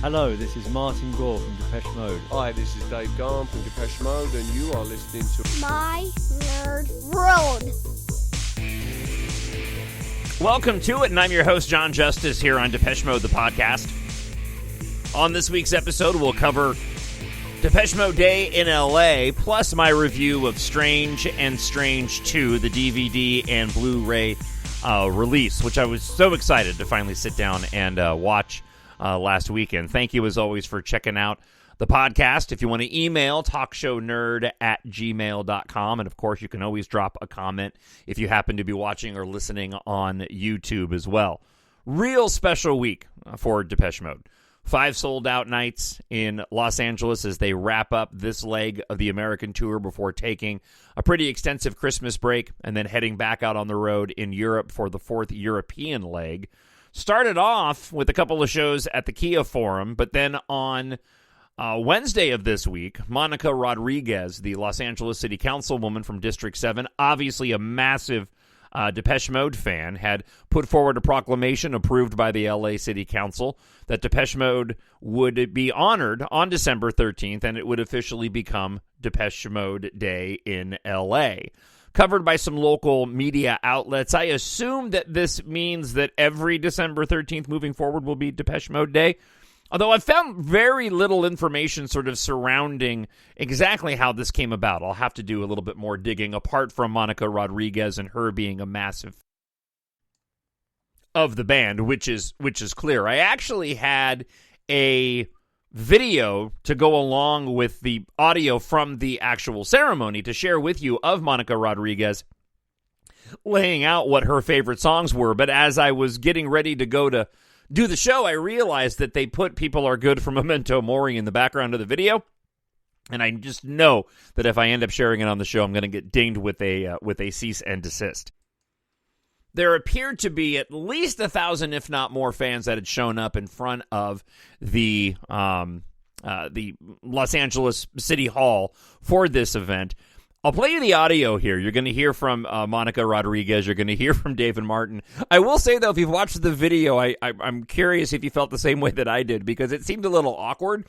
Hello, this is Martin Gore from Depeche Mode. Hi, this is Dave Gahan from Depeche Mode, and you are listening to My Nerd World. Welcome to it, and I'm your host, Jon Justice, here on Depeche Mode, the podcast. On this week's episode, we'll cover Depeche Mode Day in LA, plus my review of Strange and Strange 2, the DVD and Blu-ray release, which I was so excited to finally sit down and watch last weekend. Thank you, as always, for checking out the podcast. If you want to email, talkshownerd@gmail.com. And, of course, you can always drop a comment if you happen to be watching or listening on YouTube as well. Real special week for Depeche Mode. 5 sold-out nights in Los Angeles as they wrap up this leg of the American tour before taking a pretty extensive Christmas break and then heading back out on the road in Europe for the 4th European leg. Started off with a couple of shows at the Kia Forum, but then on Wednesday of this week, Monica Rodriguez, the Los Angeles City Councilwoman from District 7, obviously a massive Depeche Mode fan, had put forward a proclamation approved by the LA City Council that Depeche Mode would be honored on December 13th, and it would officially become Depeche Mode Day in LA. Covered by some local media outlets, I assume that this means that every December 13th moving forward will be Depeche Mode Day. Although I've found very little information sort of surrounding exactly how this came about. I'll have to do a little bit more digging, apart from Monica Rodriguez and her being a massive of the band, which is clear. I actually had a video to go along with the audio from the actual ceremony to share with you of Monica Rodriguez laying out what her favorite songs were. But as I was getting ready to go to do the show, I realized that they put People Are Good from Memento Mori in the background of the video. And I just know that if I end up sharing it on the show, I'm going to get dinged with a cease and desist. There appeared to be at least 1,000, if not more, fans that had shown up in front of the Los Angeles City Hall for this event. I'll play you the audio here. You're going to hear from Monica Rodriguez. You're going to hear from Dave and Martin. I will say, though, if you've watched the video, I'm curious if you felt the same way that I did, because it seemed a little awkward,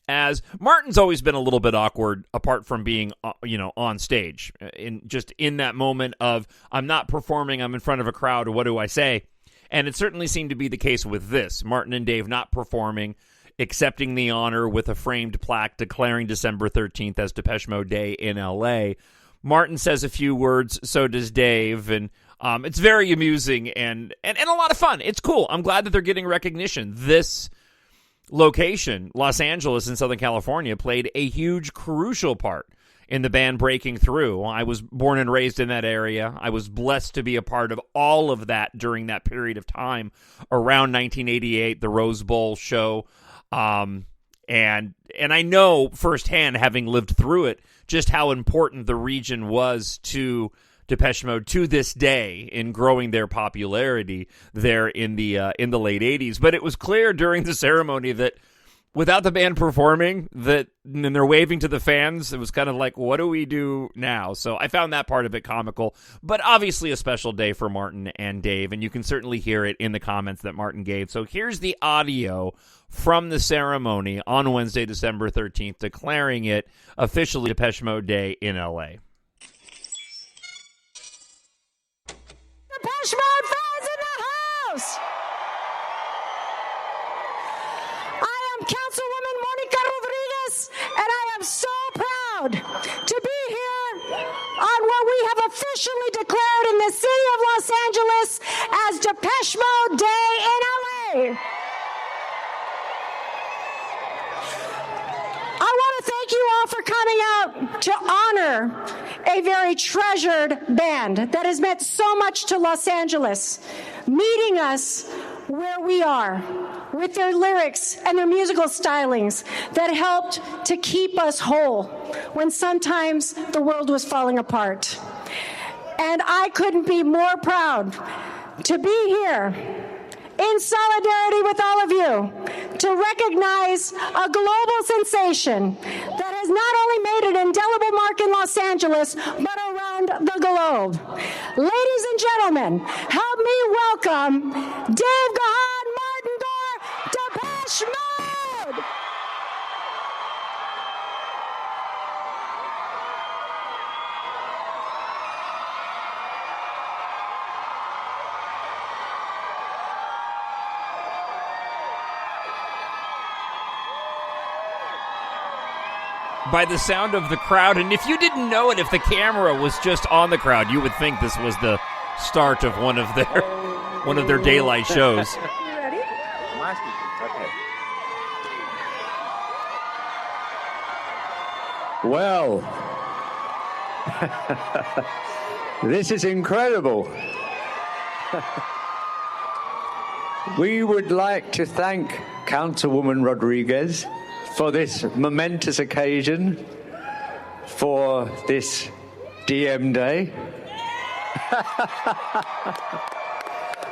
as Martin's always been a little bit awkward apart from being, on stage. In that moment of, I'm not performing, I'm in front of a crowd, what do I say? And it certainly seemed to be the case with this. Martin and Dave not performing, accepting the honor with a framed plaque declaring December 13th as Depeche Mode Day in LA. Martin says a few words, so does Dave, and it's very amusing and a lot of fun. It's cool. I'm glad that they're getting recognition. This location, Los Angeles in Southern California, played a huge, crucial part in the band breaking through. I was born and raised in that area. I was blessed to be a part of all of that during that period of time around 1988, the Rose Bowl show. And I know firsthand, having lived through it, just how important the region was to Depeche Mode to this day in growing their popularity there in the late 80s. But it was clear during the ceremony that without the band performing, and they're waving to the fans, it was kind of like, what do we do now? So I found that part of it comical, but obviously a special day for Martin and Dave, and you can certainly hear it in the comments that Martin gave. So here's the audio from the ceremony on Wednesday, December 13th, declaring it officially Depeche Mode Day in LA. Depeche Mode fans in the house! I am Councilwoman Monica Rodriguez, and I am so proud to be here on what we have officially declared in the city of Los Angeles as Depeche Mode Day in LA. I want to thank you all for coming out to honor a very treasured band that has meant so much to Los Angeles, meeting us where we are with their lyrics and their musical stylings that helped to keep us whole when sometimes the world was falling apart. And I couldn't be more proud to be here in solidarity with all of you to recognize a global sensation that has not only made an indelible mark in Los Angeles, but around the globe. Ladies and gentlemen, help me welcome Dave Gahan, Martin Gore, Depeche Mode! By the sound of the crowd, and if you didn't know it, if the camera was just on the crowd, you would think this was the start of one of their daylight shows. You ready? Okay. Well, this is incredible. We would like to thank Councilwoman Rodriguez for this momentous occasion, for this DM Day.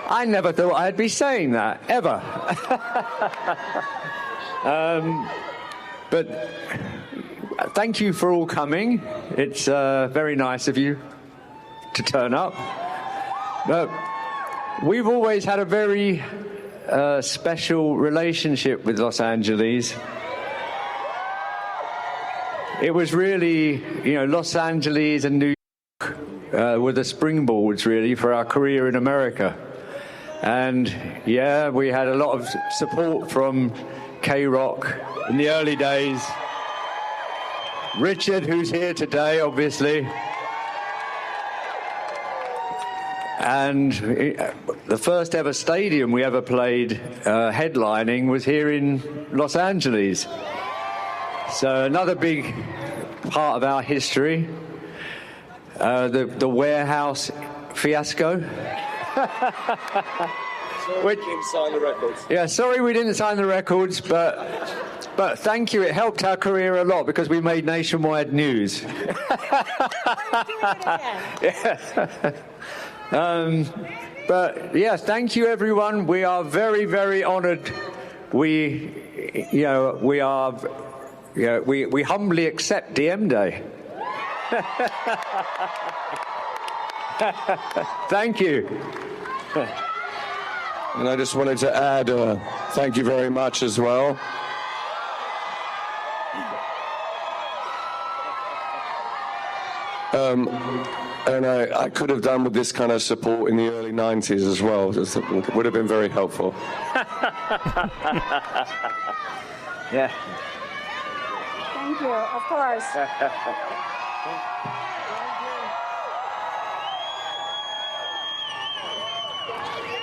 I never thought I'd be saying that, ever. But thank you for all coming. It's very nice of you to turn up. But we've always had a very special relationship with Los Angeles. It was really, Los Angeles and New York were the springboards, really, for our career in America. And, yeah, we had a lot of support from K-Rock in the early days. Richard, who's here today, obviously. And the first ever stadium we ever played headlining was here in Los Angeles. So another big part of our history, the warehouse fiasco. Sorry we didn't sign the records. Yeah, sorry we didn't sign the records, but thank you. It helped our career a lot because we made nationwide news. But yeah, thank you, everyone. We are very, very honoured. We humbly accept DM Day. Thank you. And I just wanted to add, thank you very much as well. And I could have done with this kind of support in the early 90s as well. It would have been very helpful. Yeah. Thank you, of course.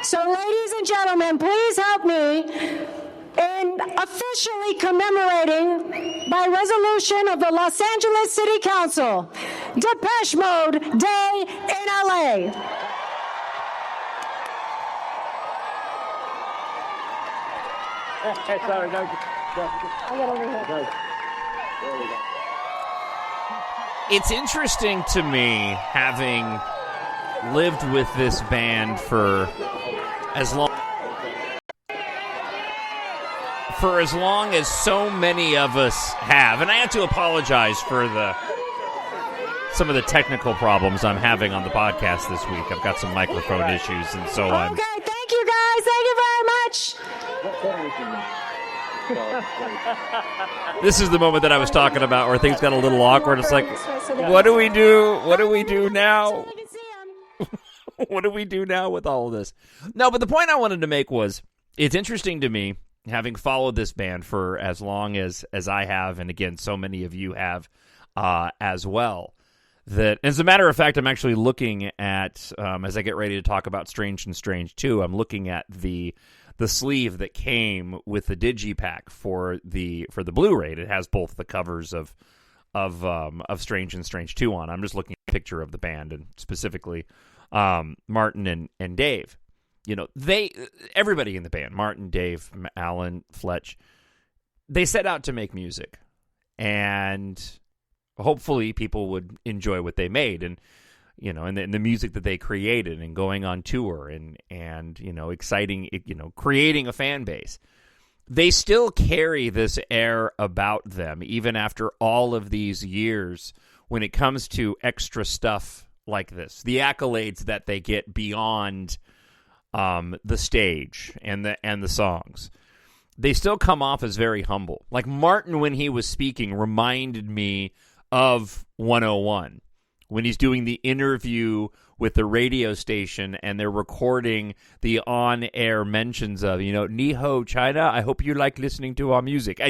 So, ladies and gentlemen, please help me in officially commemorating, by resolution of the Los Angeles City Council, Depeche Mode Day in LA. Sorry, no. I got over here. It's interesting to me, having lived with this band for as long as so many of us have, and I have to apologize for some of the technical problems I'm having on the podcast this week. I've got some microphone issues, and so on. Okay, thank you guys. Thank you very much. This is the moment that I was talking about where things got a little awkward. It's like, what do we do? What do we do now? What do we do now with all of this? No, but the point I wanted to make was, it's interesting to me, having followed this band for as long as I have, and again, so many of you have as well, that, as a matter of fact, I'm actually looking at, as I get ready to talk about Strange and Strange 2, I'm looking at the sleeve that came with the digipack for the Blu-ray. It has both the covers of Strange and Strange 2 on. I'm just looking at a picture of the band, and specifically Martin and Dave. Everybody in the band, Martin, Dave, Alan, Fletch, they set out to make music, and hopefully people would enjoy what they made, and and the music that they created, and going on tour, and exciting, creating a fan base. They still carry this air about them, even after all of these years, when it comes to extra stuff like this, the accolades that they get beyond the stage and the songs. they still come off as very humble. Like Martin, when he was speaking, reminded me of 101, when he's doing the interview with the radio station and they're recording the on-air mentions of, ni hao, China, I hope you like listening to our music.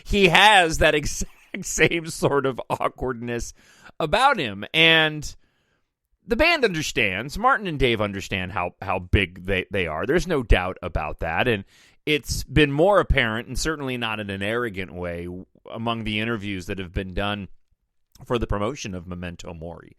He has that exact same sort of awkwardness about him. And the band understands, Martin and Dave understand how big they are. There's no doubt about that. And it's been more apparent, and certainly not in an arrogant way, among the interviews that have been done for the promotion of Memento Mori.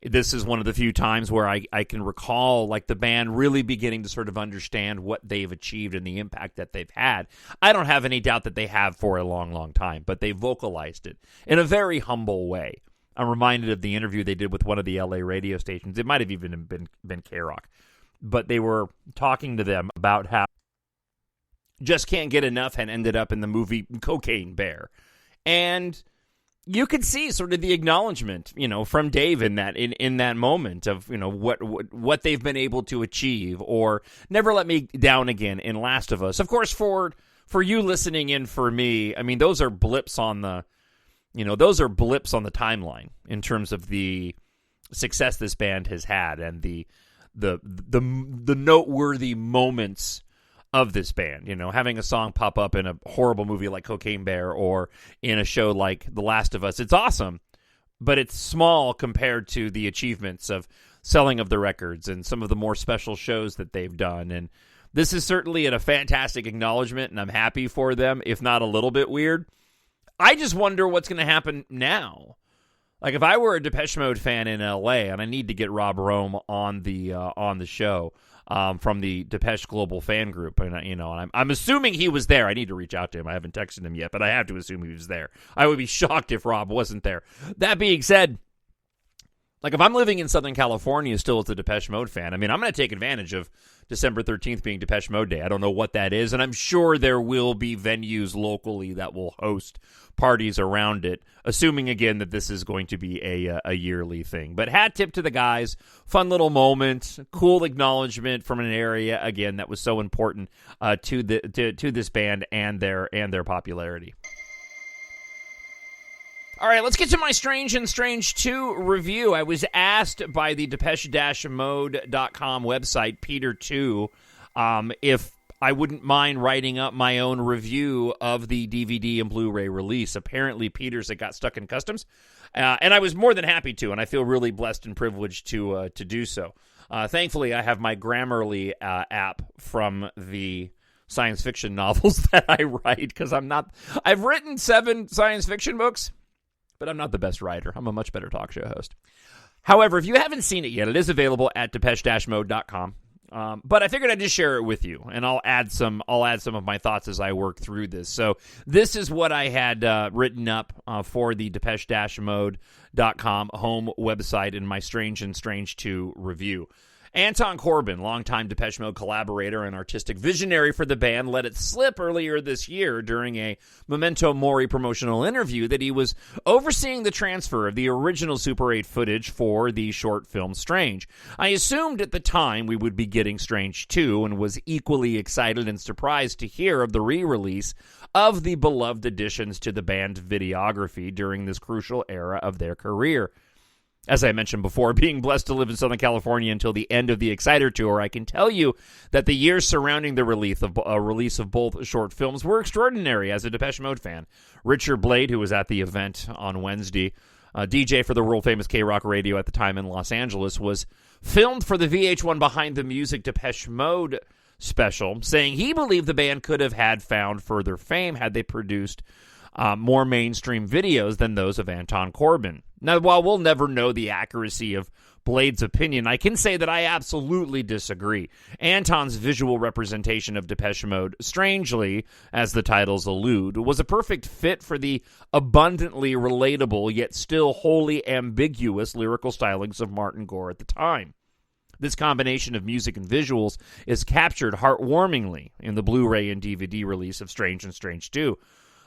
This is one of the few times where I can recall like the band really beginning to sort of understand what they've achieved and the impact that they've had. I don't have any doubt that they have for a long, long time, but they vocalized it in a very humble way. I'm reminded of the interview they did with one of the LA radio stations. It might have even been K-Rock. But they were talking to them about how just can't get enough and ended up in the movie Cocaine Bear. And you could see sort of the acknowledgement, from Dave in that moment of, what they've been able to achieve, or Never Let Me Down Again in Last of Us. Of course, for you listening in, for me, I mean, those are blips on the timeline in terms of the success this band has had and the noteworthy moments of this band, having a song pop up in a horrible movie like Cocaine Bear or in a show like The Last of Us. It's awesome, but it's small compared to the achievements of selling of the records and some of the more special shows that they've done. And this is certainly a fantastic acknowledgement, and I'm happy for them, if not a little bit weird. I just wonder what's going to happen now. Like if I were a Depeche Mode fan in LA, and I need to get Rob Rome on the show from the Depeche Global Fan Group, and I'm assuming he was there. I need to reach out to him. I haven't texted him yet, but I have to assume he was there. I would be shocked if Rob wasn't there. That being said, like if I'm living in Southern California still as a Depeche Mode fan, I mean, I'm going to take advantage of December 13th being Depeche Mode Day. I don't know what that is, and I'm sure there will be venues locally that will host parties around it, assuming, again, that this is going to be a yearly thing. But hat tip to the guys. Fun little moment, cool acknowledgement from an area, again, that was so important to this band and their popularity. All right, let's get to my Strange and Strange 2 review. I was asked by the Depeche-Mode.com website, Peter2, if I wouldn't mind writing up my own review of the DVD and Blu-ray release. Apparently, Peter's it got stuck in customs, and I was more than happy to, and I feel really blessed and privileged to do so. Thankfully, I have my Grammarly app from the science fiction novels that I write, because I've written 7 science fiction books, but I'm not the best writer. I'm a much better talk show host. However, if you haven't seen it yet, it is available at Depeche-Mode.com. But I figured I'd just share it with you, and I'll add some of my thoughts as I work through this. So this is what I had written up for the Depeche-Mode.com home website in my Strange and Strange 2 review. Anton Corbijn, longtime Depeche Mode collaborator and artistic visionary for the band, let it slip earlier this year during a Memento Mori promotional interview that he was overseeing the transfer of the original Super 8 footage for the short film Strange. I assumed at the time we would be getting Strange 2 and was equally excited and surprised to hear of the re-release of the beloved additions to the band's videography during this crucial era of their career. As I mentioned before, being blessed to live in Southern California until the end of the Exciter Tour, I can tell you that the years surrounding the release of both short films were extraordinary as a Depeche Mode fan. Richard Blade, who was at the event on Wednesday, DJ for the world-famous K-Rock radio at the time in Los Angeles, was filmed for the VH1 Behind the Music Depeche Mode special, saying he believed the band could have found further fame had they produced more mainstream videos than those of Anton Corbijn. Now, while we'll never know the accuracy of Blade's opinion, I can say that I absolutely disagree. Anton's visual representation of Depeche Mode, strangely, as the titles allude, was a perfect fit for the abundantly relatable yet still wholly ambiguous lyrical stylings of Martin Gore at the time. This combination of music and visuals is captured heartwarmingly in the Blu-ray and DVD release of Strange and Strange 2.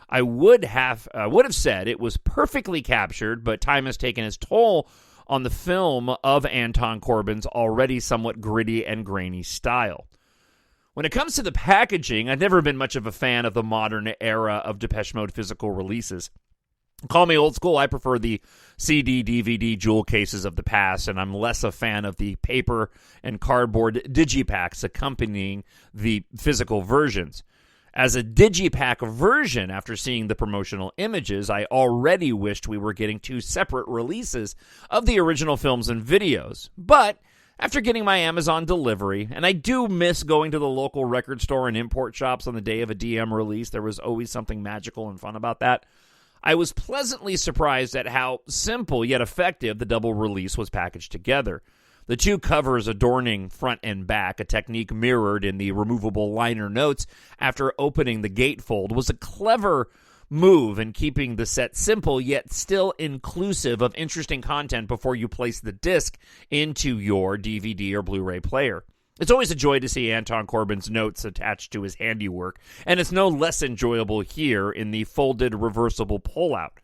I would have said it was perfectly captured, but time has taken its toll on the film of Anton Corbijn's already somewhat gritty and grainy style. When it comes to the packaging, I've never been much of a fan of the modern era of Depeche Mode physical releases. Call me old school, I prefer the CD, DVD, jewel cases of the past, and I'm less a fan of the paper and cardboard digipacks accompanying the physical versions. As a digipack version, after seeing the promotional images, I already wished we were getting 2 separate releases of the original films and videos. But after getting my Amazon delivery, and I do miss going to the local record store and import shops on the day of a DM release, there was always something magical and fun about that, I was pleasantly surprised at how simple yet effective the double release was packaged together. The 2 covers adorning front and back, a technique mirrored in the removable liner notes after opening the gatefold, was a clever move in keeping the set simple yet still inclusive of interesting content before you place the disc into your DVD or Blu-ray player. It's always a joy to see Anton Corbijn's notes attached to his handiwork, and it's no less enjoyable here in the folded reversible pullout.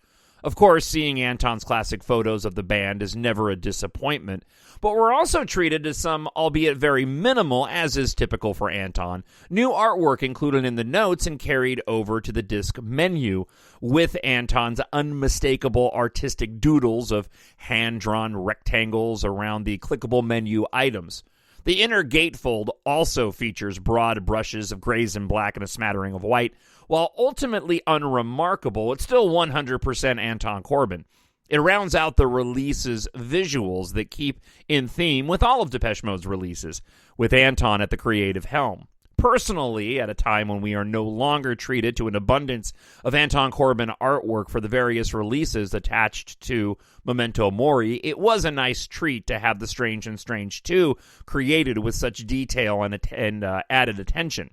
Of course, seeing Anton's classic photos of the band is never a disappointment, but we're also treated to some, albeit very minimal, as is typical for Anton, new artwork included in the notes and carried over to the disc menu, with Anton's unmistakable artistic doodles of hand-drawn rectangles around the clickable menu items. The inner gatefold also features broad brushes of grays and black and a smattering of white. While ultimately unremarkable, it's still 100% Anton Corbijn. It rounds out the release's visuals that keep in theme with all of Depeche Mode's releases, with Anton at the creative helm. Personally, at a time when we are no longer treated to an abundance of Anton Corbijn artwork for the various releases attached to Memento Mori, it was a nice treat to have The Strange and Strange 2 created with such detail and added attention.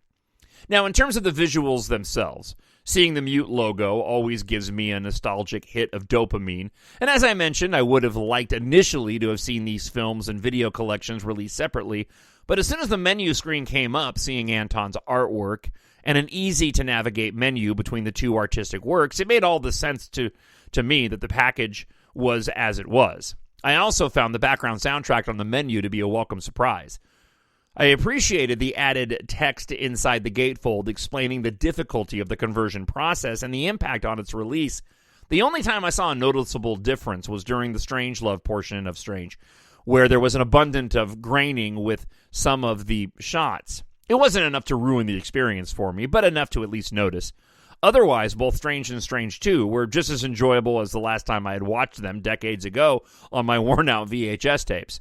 Now, in terms of the visuals themselves, seeing the Mute logo always gives me a nostalgic hit of dopamine, and as I mentioned, I would have liked initially to have seen these films and video collections released separately, but as soon as the menu screen came up, seeing Anton's artwork and an easy-to-navigate menu between the 2 artistic works, it made all the sense to me that the package was as it was. I also found the background soundtrack on the menu to be a welcome surprise. I appreciated the added text inside the gatefold explaining the difficulty of the conversion process and the impact on its release. The only time I saw a noticeable difference was during the Strangelove portion of Strange, where there was an abundance of graining with some of the shots. It wasn't enough to ruin the experience for me, but enough to at least notice. Otherwise, both Strange and Strange 2 were just as enjoyable as the last time I had watched them decades ago on my worn-out VHS tapes.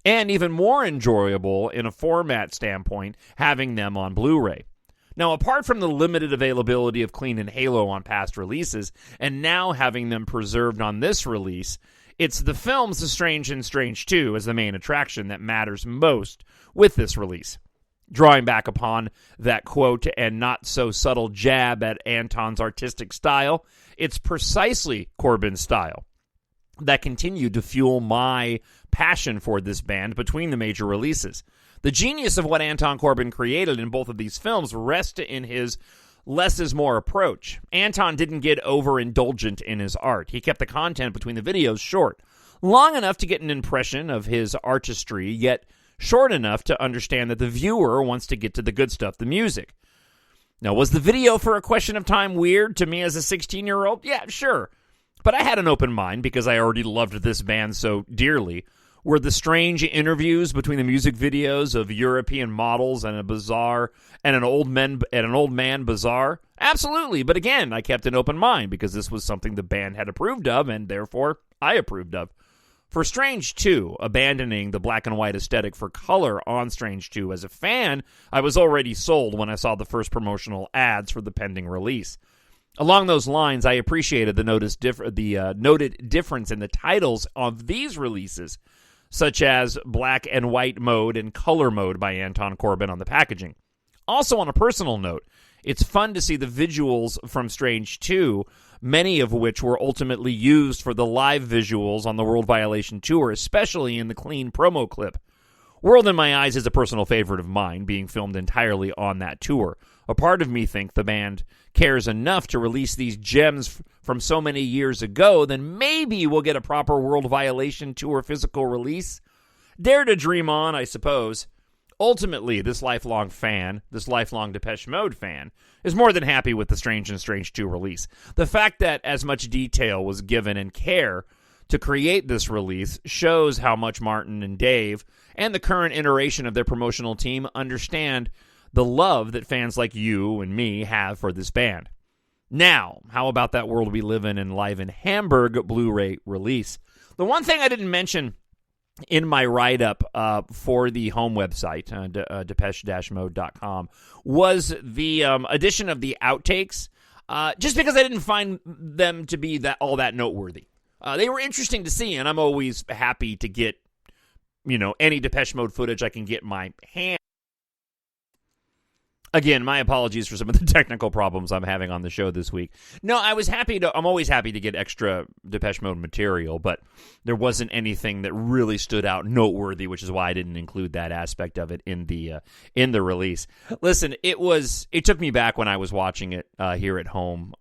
And even more enjoyable in a format standpoint, having them on Blu-ray. Now, apart from the limited availability of Clean and Halo on past releases, and now having them preserved on this release, it's the films The Strange and Strange 2 as the main attraction that matters most with this release. Drawing back upon that quote and not-so-subtle jab at Anton's artistic style, it's precisely Corbijn's style that continued to fuel my passion for this band between the major releases. The genius of what Anton Corbijn created in both of these films rests in his less is more approach. Anton didn't get overindulgent in his art. He kept the content between the videos short, long enough to get an impression of his artistry, yet short enough to understand that the viewer wants to get to the good stuff, the music. Now, was the video for A Question of Time weird to me as a 16-year-old? Yeah, sure. But I had an open mind because I already loved this band so dearly. Were the strange interviews between the music videos of European models and an old man bizarre? Absolutely, but again, I kept an open mind because this was something the band had approved of, and therefore I approved of. For Strange 2, abandoning the black and white aesthetic for color on Strange 2 as a fan, I was already sold when I saw the first promotional ads for the pending release. Along those lines, I appreciated the noted difference in the titles of these releases, such as Black and White Mode and Color Mode by Anton Corbijn on the packaging. Also, on a personal note, it's fun to see the visuals from Strange 2, many of which were ultimately used for the live visuals on the World Violation Tour, especially in the clean promo clip. World in My Eyes is a personal favorite of mine, being filmed entirely on that tour. A part of me thinks the band cares enough to release these gems from so many years ago, then maybe we'll get a proper World Violation Tour physical release. Dare to dream on, I suppose. Ultimately, this lifelong Depeche Mode fan, is more than happy with the Strange and Strange 2 release. The fact that as much detail was given and care to create this release shows how much Martin and Dave and the current iteration of their promotional team understand the love that fans like you and me have for this band. Now, how about that world we live in Live in Hamburg Blu-ray release? The one thing I didn't mention in my write-up for the home website, depeche-mode.com, was the addition of the outtakes, just because I didn't find them to be all that noteworthy. They were interesting to see, and I'm always happy to get, any Depeche Mode footage I can get my hand. Again, my apologies for some of the technical problems I'm having on the show this week. No, I'm always happy to get extra Depeche Mode material, but there wasn't anything that really stood out noteworthy, which is why I didn't include that aspect of it in the release. Listen, it took me back when I was watching it here at home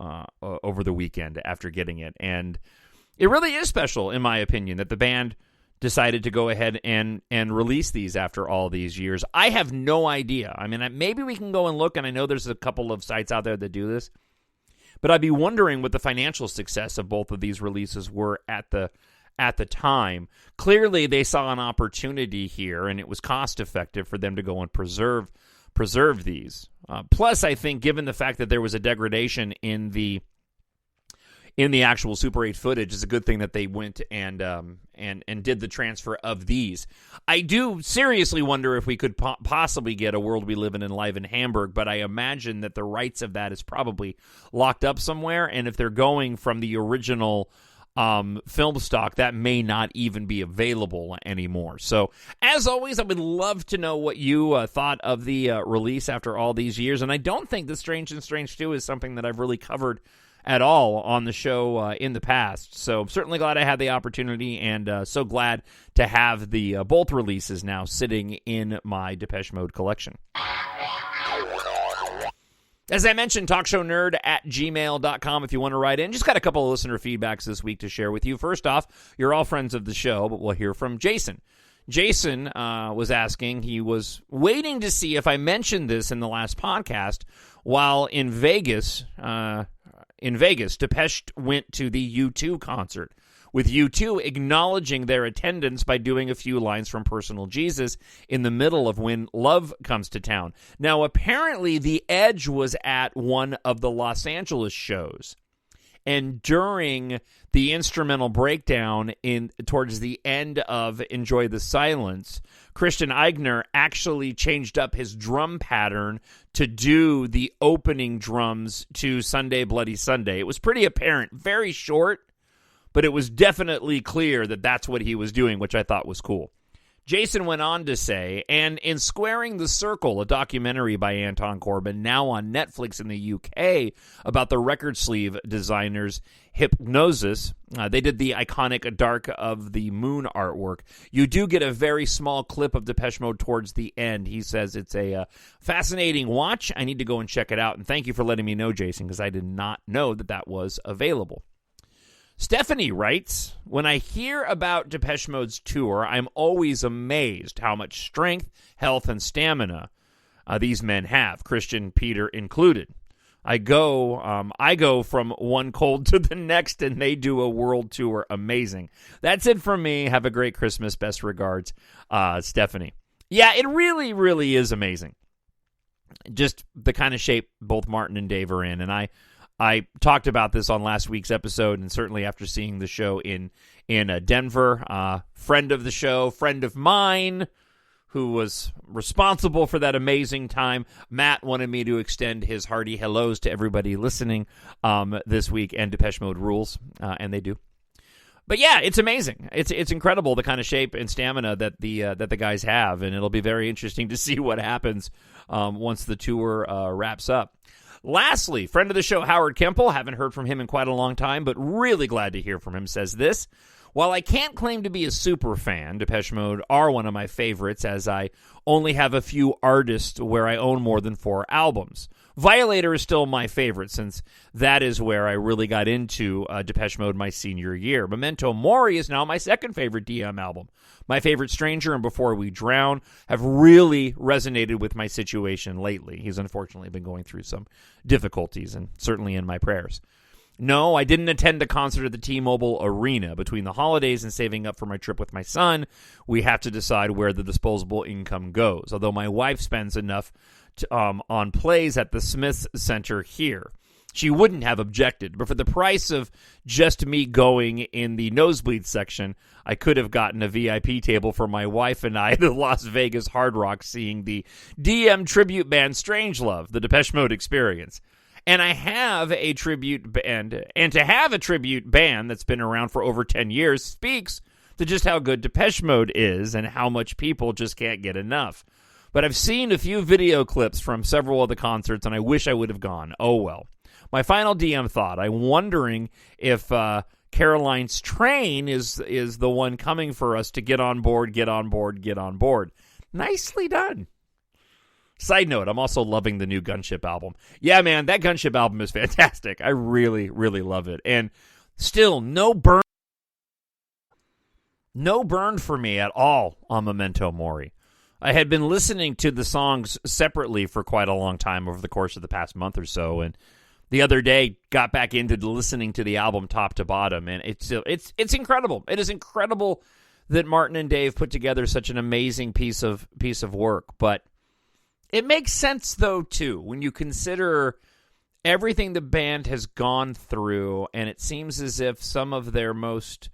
over the weekend after getting it, and it really is special, in my opinion, that the band decided to go ahead and release these after all these years. I have no idea. I mean, maybe we can go and look, and I know there's a couple of sites out there that do this, but I'd be wondering what the financial success of both of these releases were at the time. Clearly, they saw an opportunity here, and it was cost-effective for them to go and preserve these. Plus, I think, given the fact that there was a degradation in the actual Super 8 footage, is a good thing that they went and did the transfer of these. I do seriously wonder if we could possibly get A World We Live in Live in Hamburg, but I imagine that the rights of that is probably locked up somewhere, and if they're going from the original film stock, that may not even be available anymore. So, as always, I would love to know what you thought of the release after all these years, and I don't think the Strange and Strange 2 is something that I've really covered at all on the show in the past. So I'm certainly glad I had the opportunity, and so glad to have the both releases now sitting in my Depeche Mode collection. As I mentioned, TalkShowNerd@gmail.com if you want to write in. Just got a couple of listener feedbacks this week to share with you. First off, you're all friends of the show, but we'll hear from Jason. Jason was asking, he was waiting to see if I mentioned this in the last podcast. While in Vegas, Depeche went to the U2 concert, with U2 acknowledging their attendance by doing a few lines from Personal Jesus in the middle of When Love Comes to Town. Now, apparently, The Edge was at one of the Los Angeles shows, and during the instrumental breakdown towards the end of Enjoy the Silence, Christian Eigner actually changed up his drum pattern to do the opening drums to Sunday Bloody Sunday. It was pretty apparent, very short, but it was definitely clear that that's what he was doing, which I thought was cool. Jason went on to say, and in Squaring the Circle, a documentary by Anton Corbijn, now on Netflix in the UK, about the record sleeve designers Hypnosis, they did the iconic Dark of the Moon artwork. You do get a very small clip of Depeche Mode towards the end. He says it's a fascinating watch. I need to go and check it out. And thank you for letting me know, Jason, because I did not know that was available. Stephanie writes, when I hear about Depeche Mode's tour, I'm always amazed how much strength, health, and stamina these men have, Christian Peter included. I go from one cold to the next, and they do a world tour. Amazing. That's it from me. Have a great Christmas. Best regards, Stephanie. Yeah, it really, really is amazing. Just the kind of shape both Martin and Dave are in, and I talked about this on last week's episode, and certainly after seeing the show in Denver. Friend of the show, friend of mine, who was responsible for that amazing time. Matt wanted me to extend his hearty hellos to everybody listening this week, and Depeche Mode rules, and they do. But yeah, it's amazing. It's incredible the kind of shape and stamina that the guys have, and it'll be very interesting to see what happens once the tour wraps up. Lastly, friend of the show, Howard Kemple, haven't heard from him in quite a long time, but really glad to hear from him, says this. While I can't claim to be a super fan, Depeche Mode are one of my favorites, as I only have a few artists where I own more than 4 albums. Violator is still my favorite, since that is where I really got into Depeche Mode my senior year. Memento Mori is now my second favorite DM album. My favorite Stranger and Before We Drown have really resonated with my situation lately. He's unfortunately been going through some difficulties, and certainly in my prayers. No, I didn't attend a concert at the T-Mobile Arena. Between the holidays and saving up for my trip with my son, we have to decide where the disposable income goes, although my wife spends enough on plays at the Smith Center here. She wouldn't have objected, but for the price of just me going in the nosebleed section, I could have gotten a VIP table for my wife and I at the Las Vegas Hard Rock seeing the DM tribute band Strangelove, the Depeche Mode Experience. And I have a tribute band, and to have a tribute band that's been around for over 10 years speaks to just how good Depeche Mode is and how much people just can't get enough. But I've seen a few video clips from several of the concerts, and I wish I would have gone. Oh well. My final DM thought, I'm wondering if Caroline's Train is the one coming for us to get on board. Nicely done. Side note, I'm also loving the new Gunship album. Yeah, man, that Gunship album is fantastic. I really, really love it. And still, no burn for me at all on Memento Mori. I had been listening to the songs separately for quite a long time over the course of the past month or so, and the other day got back into listening to the album top to bottom, and it's incredible. It is incredible that Martin and Dave put together such an amazing piece of work, but it makes sense, though, too, when you consider everything the band has gone through, and it seems as if some of their most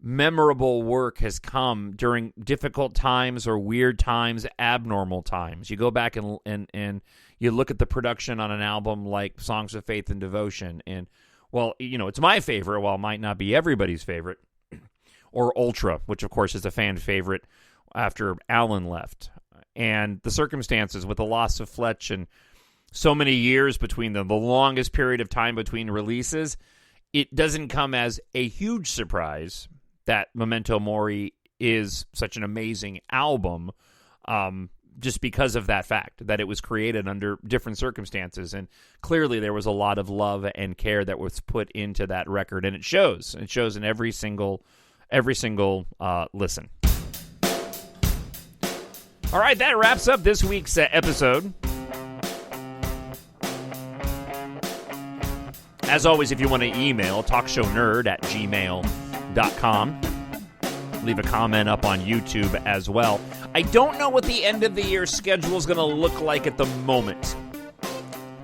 memorable work has come during difficult times or weird times, abnormal times. You go back and you look at the production on an album like Songs of Faith and Devotion, and, well, you know, it's my favorite, while it might not be everybody's favorite, or Ultra, which, of course, is a fan favorite after Alan left. And the circumstances with the loss of Fletch and so many years between them, the longest period of time between releases, it doesn't come as a huge surprise that Memento Mori is such an amazing album, just because of that fact, that it was created under different circumstances. And clearly there was a lot of love and care that was put into that record, and it shows. It shows in every single listen. All right, that wraps up this week's episode. As always, if you want to email, talkshownerd@gmail.com. Leave a comment up on YouTube as well. I don't know what the end of the year schedule is going to look like at the moment.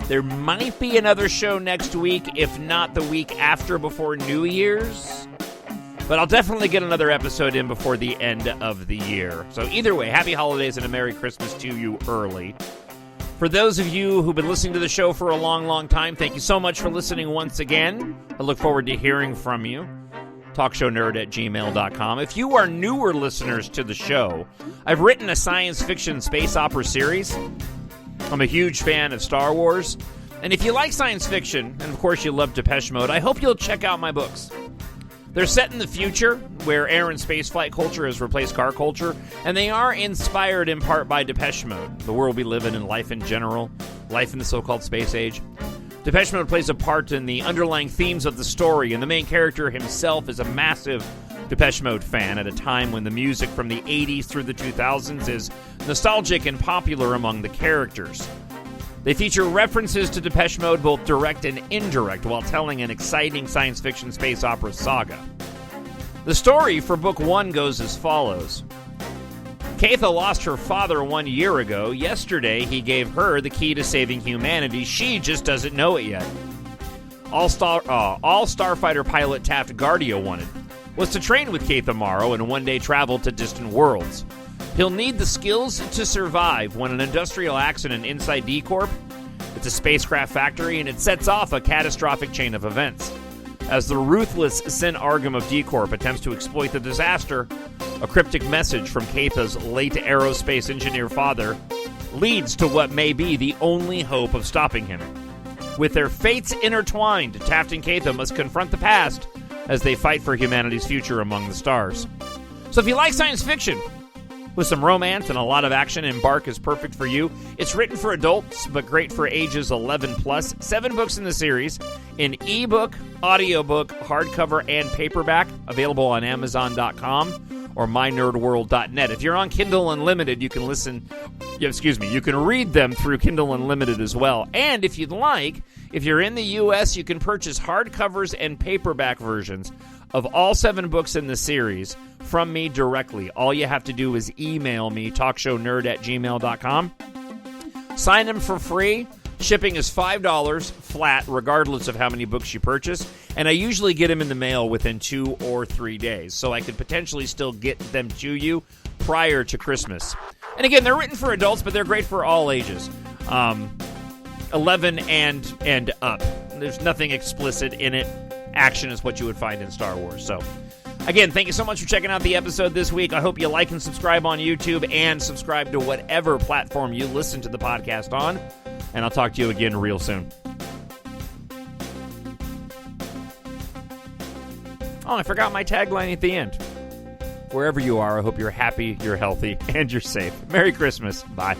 There might be another show next week, if not the week after, before New Year's. But I'll definitely get another episode in before the end of the year. So either way, happy holidays and a Merry Christmas to you early. For those of you who've been listening to the show for a long, long time, thank you so much for listening once again. I look forward to hearing from you. TalkShowNerd@gmail.com. If you are newer listeners to the show, I've written a science fiction space opera series. I'm a huge fan of Star Wars. And if you like science fiction, and of course you love Depeche Mode, I hope you'll check out my books. They're set in the future, where air and spaceflight culture has replaced car culture, and they are inspired in part by Depeche Mode, the world we live in and life in general, life in the so-called space age. Depeche Mode plays a part in the underlying themes of the story, and the main character himself is a massive Depeche Mode fan at a time when the music from the 80s through the 2000s is nostalgic and popular among the characters. They feature references to Depeche Mode, both direct and indirect, while telling an exciting science fiction space opera saga. The story for Book 1 goes as follows. Keitha lost her father 1 year ago. Yesterday, he gave her the key to saving humanity. She just doesn't know it yet. All starfighter pilot Taft Guardia wanted was to train with Keitha Morrow and one day travel to distant worlds. He'll need the skills to survive when an industrial accident inside D-Corp. It's a spacecraft factory, and it sets off a catastrophic chain of events. As the ruthless Sin Argum of D-Corp attempts to exploit the disaster, a cryptic message from Keitha's late aerospace engineer father leads to what may be the only hope of stopping him. With their fates intertwined, Taft and Keitha must confront the past as they fight for humanity's future among the stars. So if you like science fiction, with some romance and a lot of action, EMBARK is perfect for you. It's written for adults, but great for ages 11 plus. 7 books in the series, in ebook, audiobook, hardcover, and paperback, available on Amazon.com or mynerdworld.net. If you're on Kindle Unlimited, you can you can read them through Kindle Unlimited as well. And if you'd like, if you're in the U.S., you can purchase hardcovers and paperback versions of all 7 books in the series from me directly. All you have to do is email me, talkshownerd@gmail.com. Sign them for free. Shipping is $5 flat, regardless of how many books you purchase. And I usually get them in the mail within 2 or 3 days, so I could potentially still get them to you prior to Christmas. And again, they're written for adults, but they're great for all ages. 11 and up. There's nothing explicit in it. Action is what you would find in Star Wars. So, again, thank you so much for checking out the episode this week. I hope you like and subscribe on YouTube and subscribe to whatever platform you listen to the podcast on. And I'll talk to you again real soon. Oh, I forgot my tagline at the end. Wherever you are, I hope you're happy, you're healthy, and you're safe. Merry Christmas. Bye.